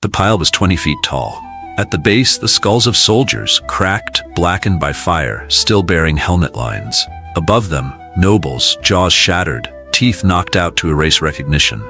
The pile was 20 feet tall. At the base, the skulls of soldiers, cracked, blackened by fire, still bearing helmet lines. Above them, nobles, jaws shattered, teeth knocked out to erase recognition.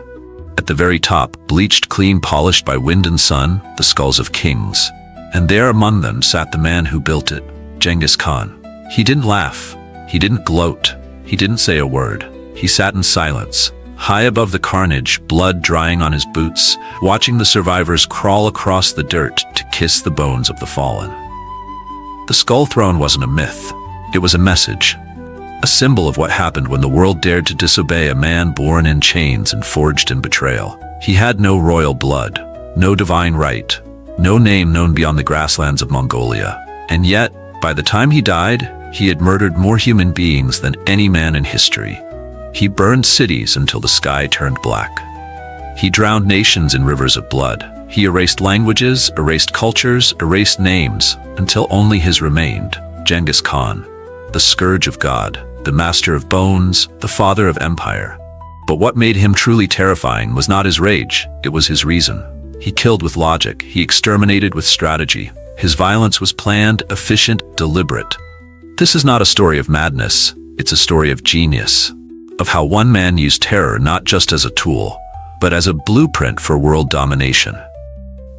At the very top, bleached clean, polished by wind and sun, the skulls of kings. And there among them sat the man who built it, Genghis Khan. He didn't laugh. He didn't gloat. He didn't say a word. He sat in silence, high above the carnage, blood drying on his boots, watching the survivors crawl across the dirt to kiss the bones of the fallen. The skull throne wasn't a myth. It was a message. A symbol of what happened when the world dared to disobey a man born in chains and forged in betrayal. He had no royal blood, no divine right, no name known beyond the grasslands of Mongolia. And yet, by the time he died, he had murdered more human beings than any man in history. He burned cities until the sky turned black. He drowned nations in rivers of blood. He erased languages, erased cultures, erased names, until only his remained, Genghis Khan, the scourge of God, the master of bones, the father of empire. But what made him truly terrifying was not his rage, it was his reason. He killed with logic, he exterminated with strategy. His violence was planned, efficient, deliberate. This is not a story of madness, it's a story of genius, of how one man used terror not just as a tool, but as a blueprint for world domination.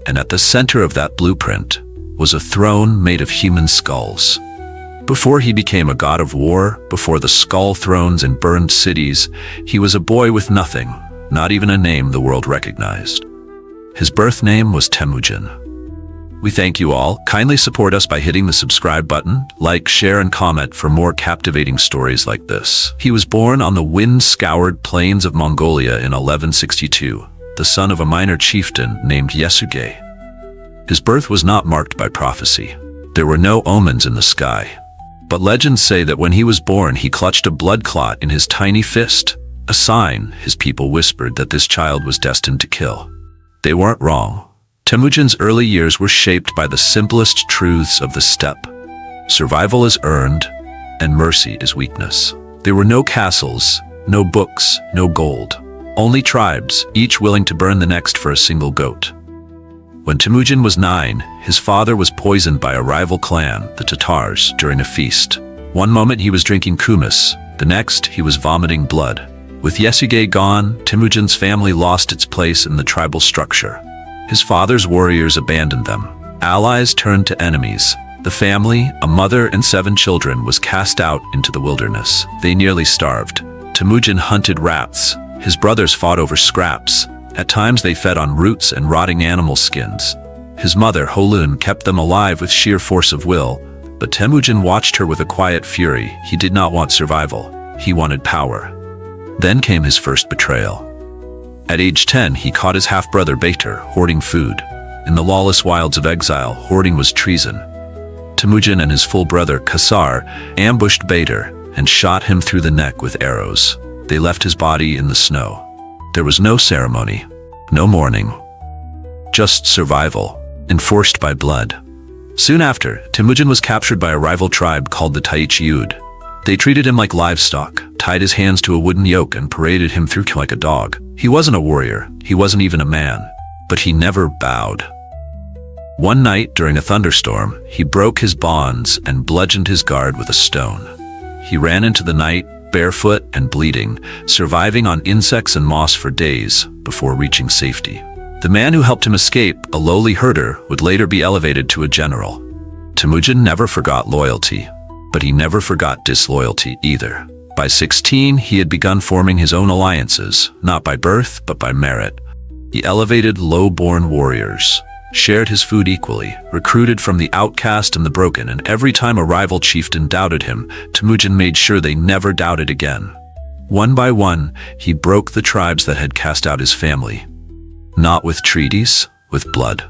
And at the center of that blueprint was a throne made of human skulls. Before he became a god of war, before the skull thrones and burned cities, he was a boy with nothing, not even a name the world recognized. His birth name was Temujin. We thank you all. Kindly support us by hitting the subscribe button, like, share, and comment for more captivating stories like this. He was born on the wind-scoured plains of Mongolia in 1162, the son of a minor chieftain named Yesugei. His birth was not marked by prophecy. There were no omens in the sky. But legends say that when he was born, he clutched a blood clot in his tiny fist, a sign, his people whispered, that this child was destined to kill. They weren't wrong. Temujin's early years were shaped by the simplest truths of the steppe. Survival is earned, and mercy is weakness. There were no castles, no books, no gold. Only tribes, each willing to burn the next for a single goat. When Temujin was 9, his father was poisoned by a rival clan, the Tatars, during a feast. One moment he was drinking kumis, the next he was vomiting blood. With Yesugei gone, Temujin's family lost its place in the tribal structure. His father's warriors abandoned them. Allies turned to enemies. The family, a mother and 7 children, was cast out into the wilderness. They nearly starved. Temujin hunted rats. His brothers fought over scraps. At times they fed on roots and rotting animal skins. His mother, Holun, kept them alive with sheer force of will, but Temujin watched her with a quiet fury. He did not want survival. He wanted power. Then came his first betrayal. At age 10, he caught his half-brother Bator hoarding food. In the lawless wilds of exile, hoarding was treason. Temujin and his full brother, Kasar, ambushed Bator and shot him through the neck with arrows. They left his body in the snow. There was no ceremony, no mourning, just survival, enforced by blood. Soon after, Temujin was captured by a rival tribe called the Taichiud. They treated him like livestock, tied his hands to a wooden yoke and paraded him through like a dog. He wasn't a warrior, he wasn't even a man, but he never bowed. One night during a thunderstorm, he broke his bonds and bludgeoned his guard with a stone. He ran into the night, barefoot and bleeding, surviving on insects and moss for days before reaching safety. The man who helped him escape, a lowly herder, would later be elevated to a general. Temujin never forgot loyalty, but he never forgot disloyalty either. By 16, he had begun forming his own alliances, not by birth, but by merit. He elevated low-born warriors, shared his food equally, recruited from the outcast and the broken, and every time a rival chieftain doubted him, Temujin made sure they never doubted again. One by one, he broke the tribes that had cast out his family. Not with treaties, with blood.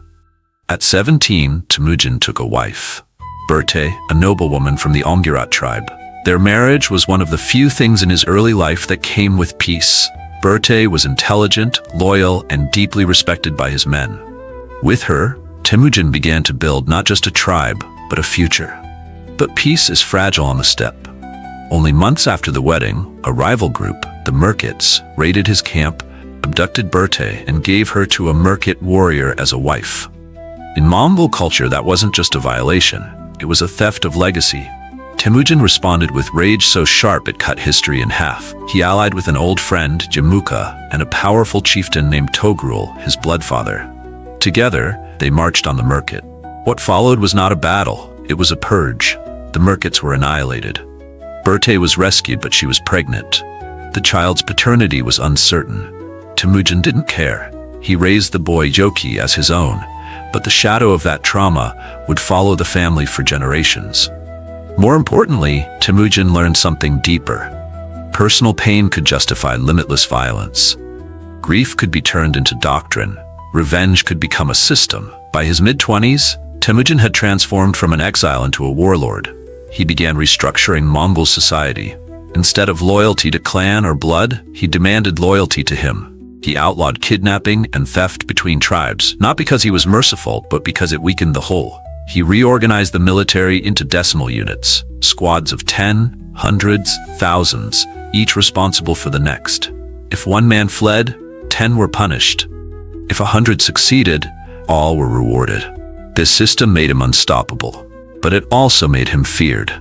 At 17, Temujin took a wife, Berte, a noblewoman from the Ongirat tribe. Their marriage was one of the few things in his early life that came with peace. Berte was intelligent, loyal, and deeply respected by his men. With her, Temujin began to build not just a tribe, but a future. But peace is fragile on the steppe. Only months after the wedding, a rival group, the Merkits, raided his camp, abducted Bertay and gave her to a Merkit warrior as a wife. In Mongol culture, that wasn't just a violation, it was a theft of legacy. Temujin responded with rage so sharp it cut history in half. He allied with an old friend, Jamuka, and a powerful chieftain named Togrul, his bloodfather. Together, they marched on the Merkit. What followed was not a battle, it was a purge. The Merkits were annihilated. Bertay was rescued, but she was pregnant. The child's paternity was uncertain. Temujin didn't care. He raised the boy Joki as his own, but the shadow of that trauma would follow the family for generations. More importantly, Temujin learned something deeper. Personal pain could justify limitless violence. Grief could be turned into doctrine. Revenge could become a system. By his mid-20s, Temujin had transformed from an exile into a warlord. He began restructuring Mongol society. Instead of loyalty to clan or blood, he demanded loyalty to him. He outlawed kidnapping and theft between tribes, not because he was merciful, but because it weakened the whole. He reorganized the military into decimal units, squads of 10, hundreds, thousands, each responsible for the next. If one man fled, 10 were punished. If 100 succeeded, all were rewarded. This system made him unstoppable, but it also made him feared.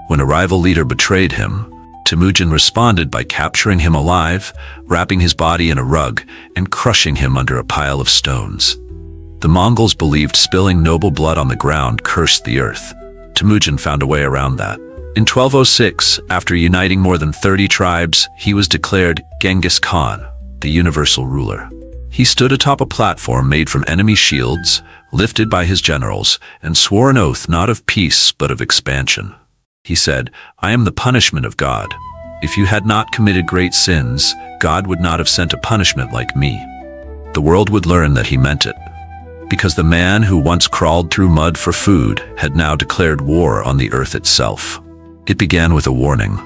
When a rival leader betrayed him, Temujin responded by capturing him alive, wrapping his body in a rug, and crushing him under a pile of stones. The Mongols believed spilling noble blood on the ground cursed the earth. Temujin found a way around that. In 1206, after uniting more than 30 tribes, he was declared Genghis Khan, the universal ruler. He stood atop a platform made from enemy shields, lifted by his generals, and swore an oath not of peace but of expansion. He said, "I am the punishment of God. If you had not committed great sins, God would not have sent a punishment like me." The world would learn that he meant it, because the man who once crawled through mud for food had now declared war on the earth itself. It began with a warning.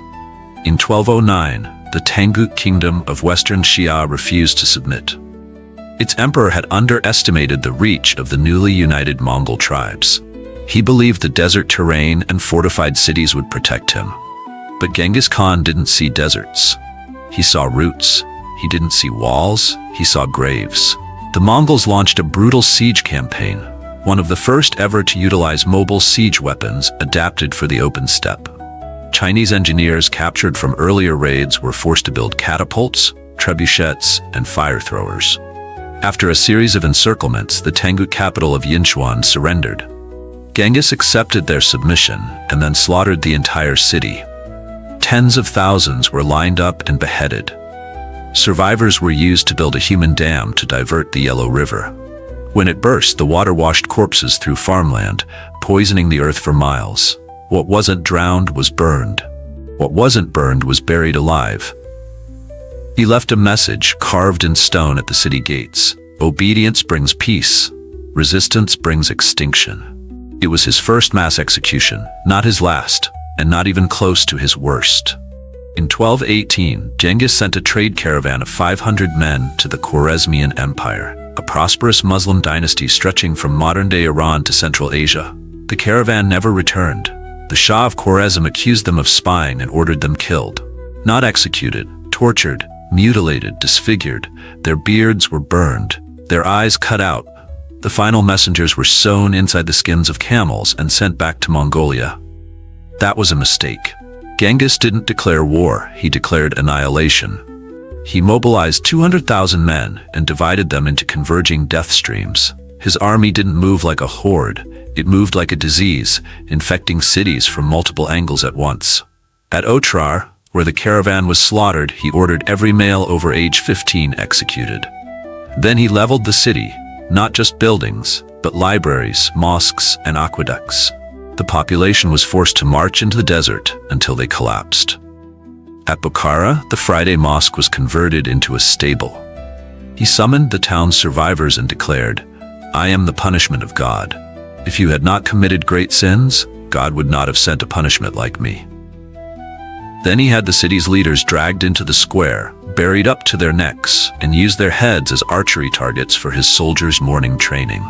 In 1209, the Tangut Kingdom of Western Xia refused to submit. Its emperor had underestimated the reach of the newly united Mongol tribes. He believed the desert terrain and fortified cities would protect him. But Genghis Khan didn't see deserts. He saw roots. He didn't see walls. He saw graves. The Mongols launched a brutal siege campaign, one of the first ever to utilize mobile siege weapons adapted for the open steppe. Chinese engineers captured from earlier raids were forced to build catapults, trebuchets, and fire throwers. After a series of encirclements, the Tangut capital of Yinchuan surrendered. Genghis accepted their submission and then slaughtered the entire city. Tens of thousands were lined up and beheaded. Survivors were used to build a human dam to divert the Yellow River. When it burst, the water washed corpses through farmland, poisoning the earth for miles. What wasn't drowned was burned. What wasn't burned was buried alive. He left a message carved in stone at the city gates. Obedience brings peace. Resistance brings extinction. It was his first mass execution, not his last, and not even close to his worst. In 1218, Genghis sent a trade caravan of 500 men to the Khwarezmian Empire, a prosperous Muslim dynasty stretching from modern-day Iran to Central Asia. The caravan never returned. The Shah of Khwarezm accused them of spying and ordered them killed. Not executed, tortured, mutilated, disfigured. Their beards were burned, their eyes cut out. The final messengers were sewn inside the skins of camels and sent back to Mongolia. That was a mistake. Genghis didn't declare war, he declared annihilation. He mobilized 200,000 men and divided them into converging death streams. His army didn't move like a horde, it moved like a disease, infecting cities from multiple angles at once. At Otrar, where the caravan was slaughtered, he ordered every male over age 15 executed. Then he leveled the city, not just buildings, but libraries, mosques, and aqueducts. The population was forced to march into the desert until they collapsed. At Bukhara, the Friday mosque was converted into a stable. He summoned the town's survivors and declared, "I am the punishment of God. If you had not committed great sins, God would not have sent a punishment like me." Then he had the city's leaders dragged into the square, buried up to their necks, and used their heads as archery targets for his soldiers' morning training.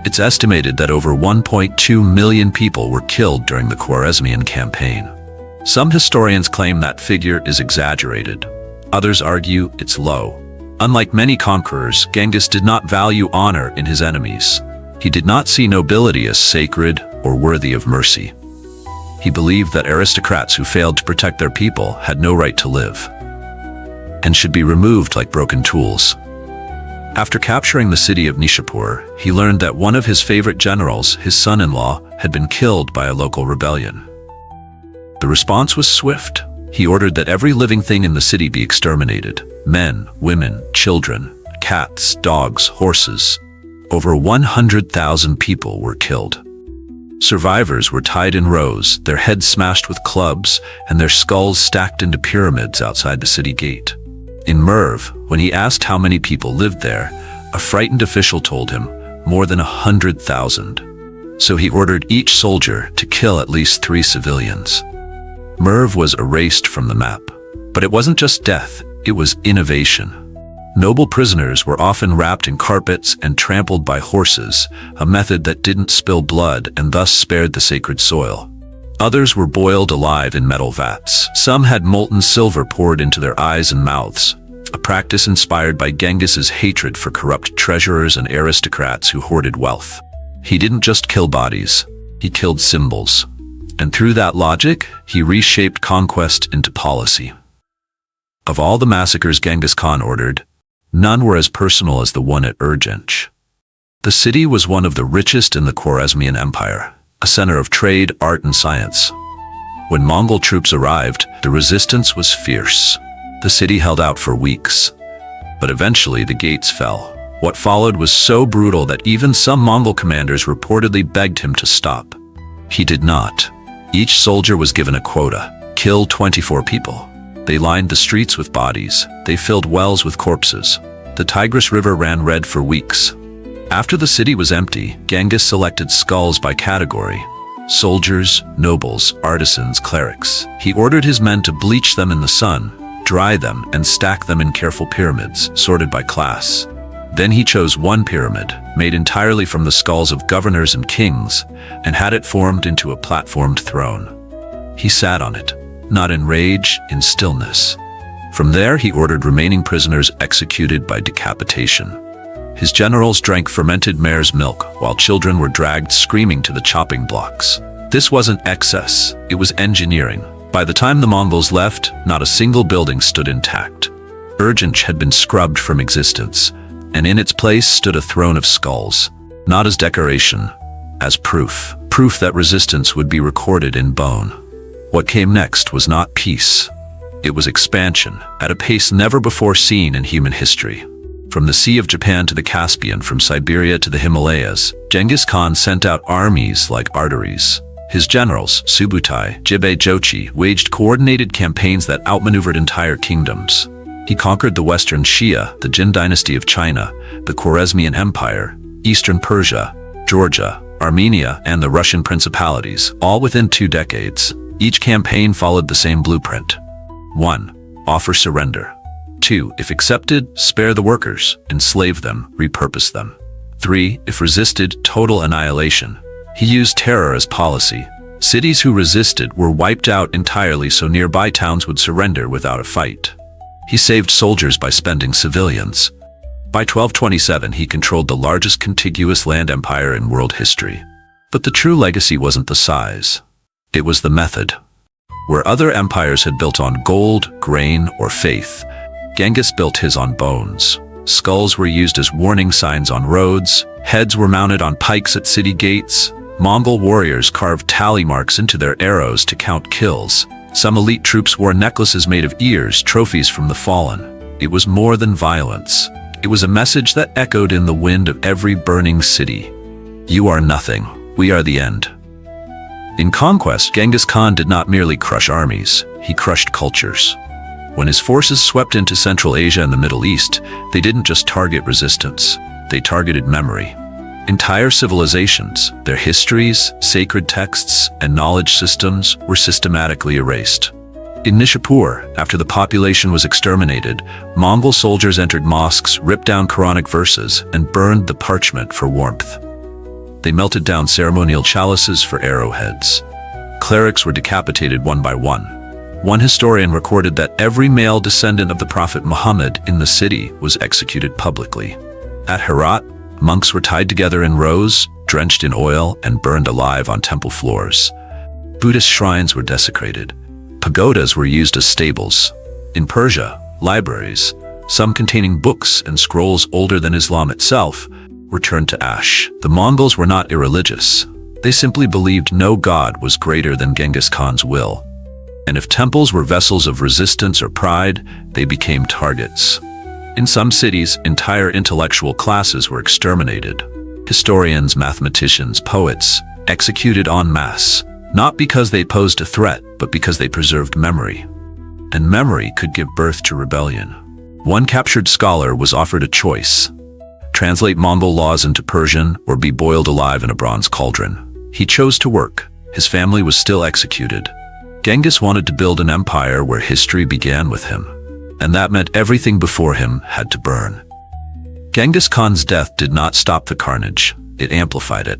It's estimated that over 1.2 million people were killed during the Khwarezmian campaign. Some historians claim that figure is exaggerated. Others argue it's low. Unlike many conquerors, Genghis did not value honor in his enemies. He did not see nobility as sacred or worthy of mercy. He believed that aristocrats who failed to protect their people had no right to live and should be removed like broken tools. After capturing the city of Nishapur, he learned that one of his favorite generals, his son-in-law, had been killed by a local rebellion. The response was swift. He ordered that every living thing in the city be exterminated. Men, women, children, cats, dogs, horses. Over 100,000 people were killed. Survivors were tied in rows, their heads smashed with clubs, and their skulls stacked into pyramids outside the city gate. In Merv, when he asked how many people lived there, a frightened official told him more than 100,000. So he ordered each soldier to kill at least 3 civilians. Merv was erased from the map. But it wasn't just death, it was innovation. Noble prisoners were often wrapped in carpets and trampled by horses, a method that didn't spill blood and thus spared the sacred soil. Others were boiled alive in metal vats. Some had molten silver poured into their eyes and mouths, a practice inspired by Genghis's hatred for corrupt treasurers and aristocrats who hoarded wealth. He didn't just kill bodies, he killed symbols. And through that logic, he reshaped conquest into policy. Of all the massacres Genghis Khan ordered, none were as personal as the one at Urgench. The city was one of the richest in the Khwarezmian Empire, a center of trade, art, and science. When Mongol troops arrived, the resistance was fierce. The city held out for weeks, but eventually the gates fell. What followed was so brutal that even some Mongol commanders reportedly begged him to stop. He did not. Each soldier was given a quota: kill 24 people. They lined the streets with bodies. They filled wells with corpses. The Tigris River ran red for weeks. After the city was empty, Genghis selected skulls by category: soldiers, nobles, artisans, clerics. He ordered his men to bleach them in the sun, dry them, and stack them in careful pyramids, sorted by class. Then he chose one pyramid, made entirely from the skulls of governors and kings, and had it formed into a platformed throne. He sat on it, not in rage, in stillness. From there, he ordered remaining prisoners executed by decapitation. His generals drank fermented mare's milk, while children were dragged screaming to the chopping blocks. This wasn't excess, it was engineering. By the time the Mongols left, not a single building stood intact. Urgench had been scrubbed from existence, and in its place stood a throne of skulls, not as decoration, as proof. Proof that resistance would be recorded in bone. What came next was not peace. It was expansion, at a pace never before seen in human history. From the Sea of Japan to the Caspian, from Siberia to the Himalayas, Genghis Khan sent out armies like arteries. His generals, Subutai, Jibei Jochi, waged coordinated campaigns that outmaneuvered entire kingdoms. He conquered the Western Xia, the Jin dynasty of China, the Khwarezmian Empire, Eastern Persia, Georgia, Armenia, and the Russian principalities, all within 2 decades. Each campaign followed the same blueprint. 1. Offer surrender. 2. If accepted, spare the workers, enslave them, repurpose them. 3. If resisted, total annihilation. He used terror as policy. Cities who resisted were wiped out entirely so nearby towns would surrender without a fight. He saved soldiers by spending civilians. By 1227, he controlled the largest contiguous land empire in world history. But the true legacy wasn't the size. It was the method. Where other empires had built on gold, grain, or faith, Genghis built his on bones. Skulls were used as warning signs on roads, heads were mounted on pikes at city gates, Mongol warriors carved tally marks into their arrows to count kills. Some elite troops wore necklaces made of ears, trophies from the fallen. It was more than violence. It was a message that echoed in the wind of every burning city. You are nothing. We are the end. In conquest, Genghis Khan did not merely crush armies, he crushed cultures. When his forces swept into Central Asia and the Middle East, they didn't just target resistance, they targeted memory. Entire civilizations, their histories, sacred texts, and knowledge systems were systematically erased. In Nishapur, after the population was exterminated, Mongol soldiers entered mosques, ripped down Quranic verses, and burned the parchment for warmth. They melted down ceremonial chalices for arrowheads. Clerics were decapitated one by one. One historian recorded that every male descendant of the Prophet Muhammad in the city was executed publicly. At Herat, monks were tied together in rows, drenched in oil, and burned alive on temple floors. Buddhist shrines were desecrated. Pagodas were used as stables. In Persia, libraries, some containing books and scrolls older than Islam itself, were turned to ash. The Mongols were not irreligious. They simply believed no god was greater than Genghis Khan's will. And if temples were vessels of resistance or pride, they became targets. In some cities, entire intellectual classes were exterminated. Historians, mathematicians, poets, executed en masse, not because they posed a threat, but because they preserved memory. And memory could give birth to rebellion. One captured scholar was offered a choice: translate Mongol laws into Persian or be boiled alive in a bronze cauldron. He chose to work. His family was still executed. Genghis wanted to build an empire where history began with him, and that meant everything before him had to burn. Genghis Khan's death did not stop the carnage, it amplified it.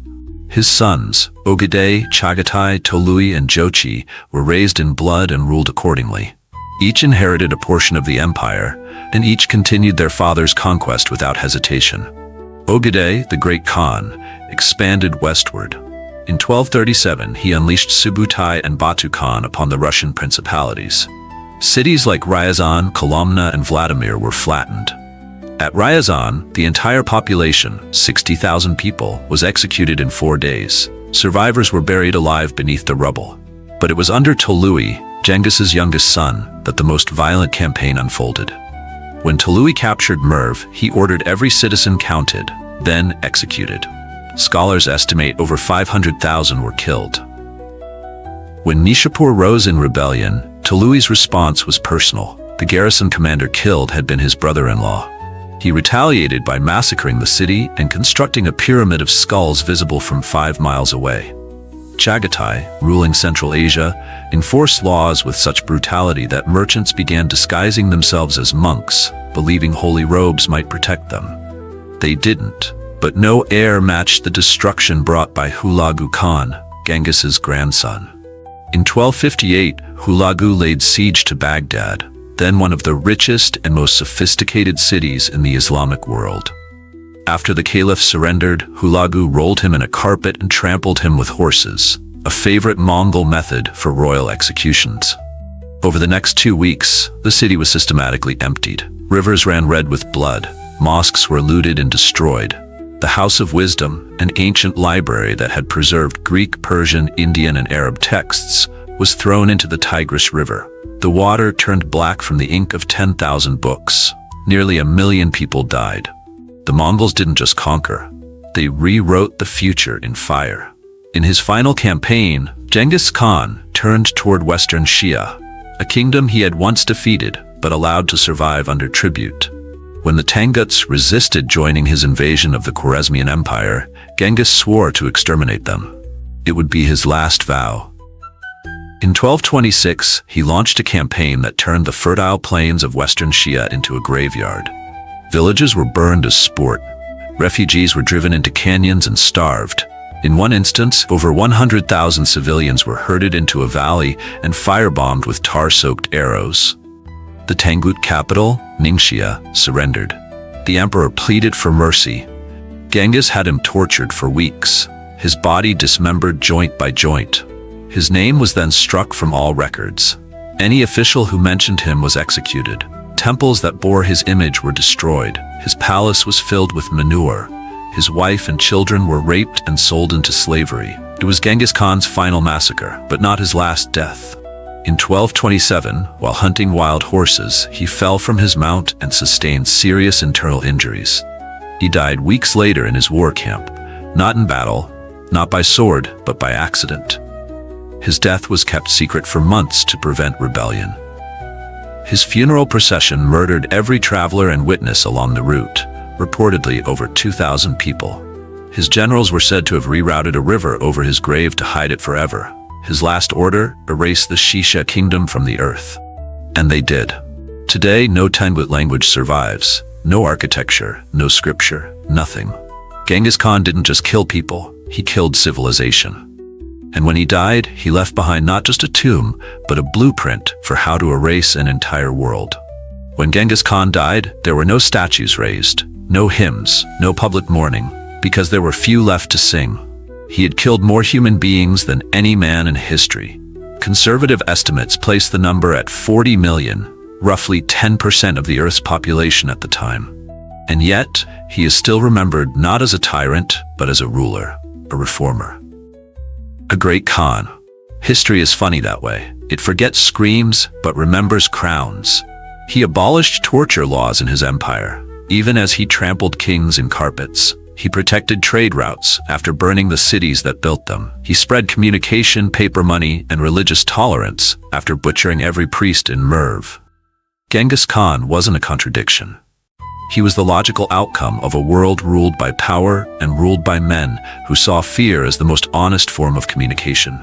His sons, Ogedei, Chagatai, Tolui, and Jochi, were raised in blood and ruled accordingly. Each inherited a portion of the empire, and each continued their father's conquest without hesitation. Ogedei, the great Khan, expanded westward. In 1237, he unleashed Subutai and Batu Khan upon the Russian principalities. Cities like Ryazan, Kolomna, and Vladimir were flattened. At Ryazan, the entire population, 60,000 people, was executed in 4 days. Survivors were buried alive beneath the rubble. But it was under Tolui, Genghis's youngest son, that the most violent campaign unfolded. When Tolui captured Merv, he ordered every citizen counted, then executed. Scholars estimate over 500,000 were killed. When Nishapur rose in rebellion, Tolui's response was personal. The garrison commander killed had been his brother-in-law. He retaliated by massacring the city and constructing a pyramid of skulls visible from 5 miles away. Chagatai, ruling Central Asia, enforced laws with such brutality that merchants began disguising themselves as monks, believing holy robes might protect them. They didn't, but no heir matched the destruction brought by Hulagu Khan, Genghis's grandson. In 1258, Hulagu laid siege to Baghdad, then one of the richest and most sophisticated cities in the Islamic world. After the caliph surrendered, Hulagu rolled him in a carpet and trampled him with horses, a favorite Mongol method for royal executions. Over the next 2 weeks, the city was systematically emptied. Rivers ran red with blood, mosques were looted and destroyed. The House of Wisdom, an ancient library that had preserved Greek, Persian, Indian, and Arab texts, was thrown into the Tigris River. The water turned black from the ink of 10,000 books. Nearly 1 million people died. The Mongols didn't just conquer, they rewrote the future in fire. In his final campaign, Genghis Khan turned toward Western Xia, a kingdom he had once defeated but allowed to survive under tribute. When the Tanguts resisted joining his invasion of the Khwarezmian Empire, Genghis swore to exterminate them. It would be his last vow. In 1226, he launched a campaign that turned the fertile plains of Western Xia into a graveyard. Villages were burned as sport. Refugees were driven into canyons and starved. In one instance, over 100,000 civilians were herded into a valley and firebombed with tar-soaked arrows. The Tangut capital, Ningxia, surrendered. The emperor pleaded for mercy. Genghis had him tortured for weeks, his body dismembered joint by joint. His name was then struck from all records. Any official who mentioned him was executed. Temples that bore his image were destroyed. His palace was filled with manure. His wife and children were raped and sold into slavery. It was Genghis Khan's final massacre, but not his last death. In 1227, while hunting wild horses, he fell from his mount and sustained serious internal injuries. He died weeks later in his war camp, not in battle, not by sword, but by accident. His death was kept secret for months to prevent rebellion. His funeral procession murdered every traveler and witness along the route, reportedly over 2,000 people. His generals were said to have rerouted a river over his grave to hide it forever. His last order: erase the Xia kingdom from the earth. And they did. Today, no Tangut language survives. No architecture, no scripture, nothing. Genghis Khan didn't just kill people, he killed civilization. And when he died, he left behind not just a tomb, but a blueprint for how to erase an entire world. When Genghis Khan died, there were no statues raised, no hymns, no public mourning, because there were few left to sing. He had killed more human beings than any man in history. Conservative estimates place the number at 40 million, roughly 10% of the Earth's population at the time. And yet, he is still remembered not as a tyrant, but as a ruler, a reformer. A great Khan. History is funny that way. It forgets screams, but remembers crowns. He abolished torture laws in his empire, even as he trampled kings in carpets. He protected trade routes after burning the cities that built them. He spread communication, paper money, and religious tolerance after butchering every priest in Merv. Genghis Khan wasn't a contradiction. He was the logical outcome of a world ruled by power and ruled by men who saw fear as the most honest form of communication.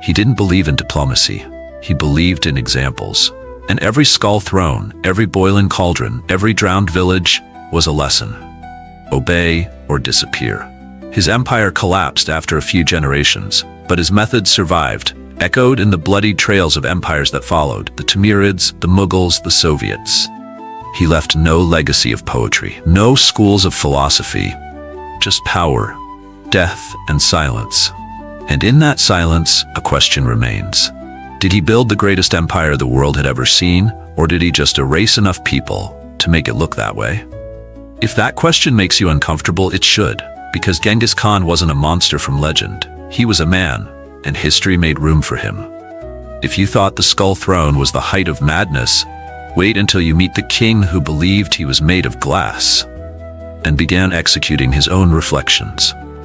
He didn't believe in diplomacy. He believed in examples. And every skull thrown, every boiling cauldron, every drowned village was a lesson. Obey or disappear. His empire collapsed after a few generations, but his methods survived, echoed in the bloody trails of empires that followed, the Timurids, the Mughals, the Soviets. He left no legacy of poetry, no schools of philosophy, just power, death, and silence. And in that silence, a question remains. Did he build the greatest empire the world had ever seen, or did he just erase enough people to make it look that way? If that question makes you uncomfortable, it should, because Genghis Khan wasn't a monster from legend. He was a man, and history made room for him. If you thought the skull throne was the height of madness, wait until you meet the king who believed he was made of glass and began executing his own reflections.